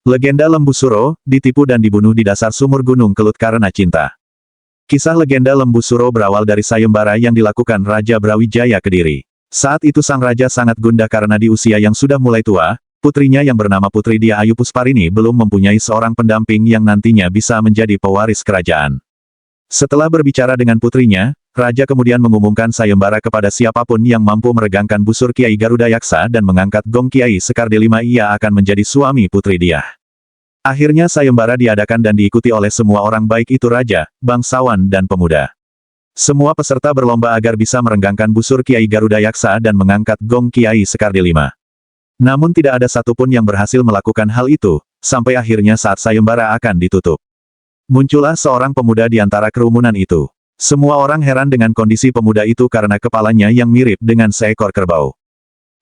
Legenda Lembu Suro, ditipu dan dibunuh di dasar sumur Gunung Kelut karena cinta. Kisah legenda Lembu Suro berawal dari sayembara yang dilakukan Raja Brawijaya Kediri. Saat itu sang raja sangat gundah karena di usia yang sudah mulai tua, putrinya yang bernama Putri Dia Ayu Pusparini belum mempunyai seorang pendamping yang nantinya bisa menjadi pewaris kerajaan. Setelah berbicara dengan putrinya, raja kemudian mengumumkan sayembara kepada siapapun yang mampu meregangkan busur Kiai Garuda Yaksa dan mengangkat gong Kiai Sekar Delima ia akan menjadi suami Putri Dia. Akhirnya sayembara diadakan dan diikuti oleh semua orang baik itu raja, bangsawan dan pemuda. Semua peserta berlomba agar bisa merenggangkan busur Kiai Garuda Yaksa dan mengangkat gong Kiai Sekar Delima. Namun tidak ada satupun yang berhasil melakukan hal itu, sampai akhirnya saat sayembara akan ditutup. Muncullah seorang pemuda di antara kerumunan itu. Semua orang heran dengan kondisi pemuda itu karena kepalanya yang mirip dengan seekor kerbau.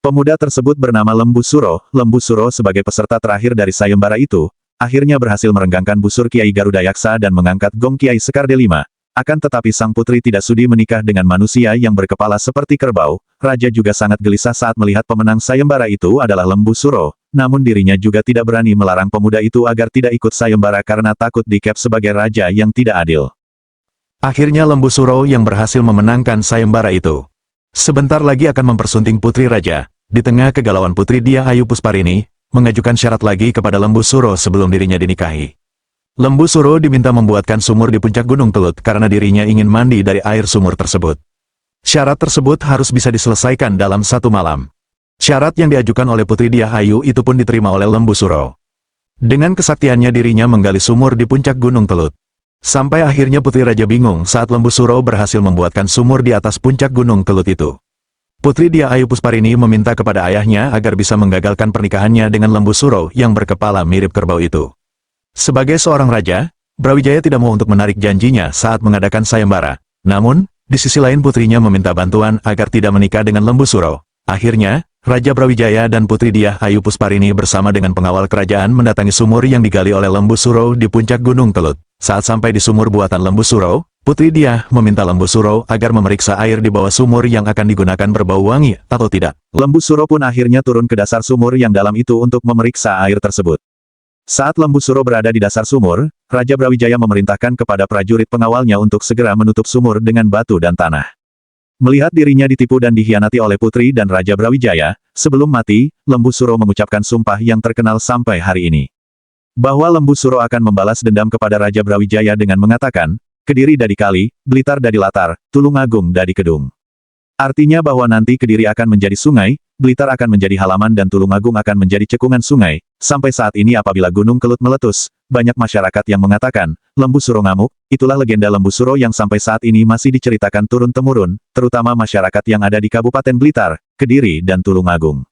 Pemuda tersebut bernama Lembu Suro. Lembu Suro sebagai peserta terakhir dari sayembara itu, akhirnya berhasil merenggangkan busur Kiai Garuda Yaksa dan mengangkat gong Kiai Sekar Delima. Akan tetapi sang putri tidak sudi menikah dengan manusia yang berkepala seperti kerbau. Raja juga sangat gelisah saat melihat pemenang sayembara itu adalah Lembu Suro. Namun dirinya juga tidak berani melarang pemuda itu agar tidak ikut sayembara karena takut dicap sebagai raja yang tidak adil. Akhirnya Lembu Suro yang berhasil memenangkan sayembara itu. Sebentar lagi akan mempersunting putri raja. Di tengah kegalauan Putri Dia Ayu Pusparini mengajukan syarat lagi kepada Lembu Suro sebelum dirinya dinikahi. Lembu Suro diminta membuatkan sumur di puncak Gunung Kelut karena dirinya ingin mandi dari air sumur tersebut. Syarat tersebut harus bisa diselesaikan dalam 1 malam. Syarat yang diajukan oleh Putri Dia Ayu itu pun diterima oleh Lembu Suro. Dengan kesaktiannya dirinya menggali sumur di puncak Gunung Kelut. Sampai akhirnya Putri Raja bingung saat Lembu Suro berhasil membuatkan sumur di atas puncak Gunung Kelut itu. Putri Dia Ayu Pusparini meminta kepada ayahnya agar bisa menggagalkan pernikahannya dengan Lembu Suro yang berkepala mirip kerbau itu. Sebagai seorang raja, Brawijaya tidak mau untuk menarik janjinya saat mengadakan sayembara. Namun, di sisi lain putrinya meminta bantuan agar tidak menikah dengan Lembu Suro. Akhirnya, Raja Brawijaya dan Putri Dia Ayu Pusparini bersama dengan pengawal kerajaan mendatangi sumur yang digali oleh Lembu Suro di puncak Gunung Kelut. Saat sampai di sumur buatan Lembu Suro, Putri Dia meminta Lembu Suro agar memeriksa air di bawah sumur yang akan digunakan berbau wangi atau tidak. Lembu Suro pun akhirnya turun ke dasar sumur yang dalam itu untuk memeriksa air tersebut. Saat Lembu Suro berada di dasar sumur, Raja Brawijaya memerintahkan kepada prajurit pengawalnya untuk segera menutup sumur dengan batu dan tanah. Melihat dirinya ditipu dan dikhianati oleh putri dan Raja Brawijaya, sebelum mati, Lembu Suro mengucapkan sumpah yang terkenal sampai hari ini. Bahwa Lembu Suro akan membalas dendam kepada Raja Brawijaya dengan mengatakan, Kediri dadi kali, Blitar dadi latar, Tulungagung dadi kedung. Artinya bahwa nanti Kediri akan menjadi sungai, Blitar akan menjadi halaman dan Tulungagung akan menjadi cekungan sungai. Sampai saat ini apabila Gunung Kelut meletus, banyak masyarakat yang mengatakan, Lembu Suro ngamuk. Itulah legenda Lembu Suro yang sampai saat ini masih diceritakan turun-temurun, terutama masyarakat yang ada di Kabupaten Blitar, Kediri dan Tulungagung.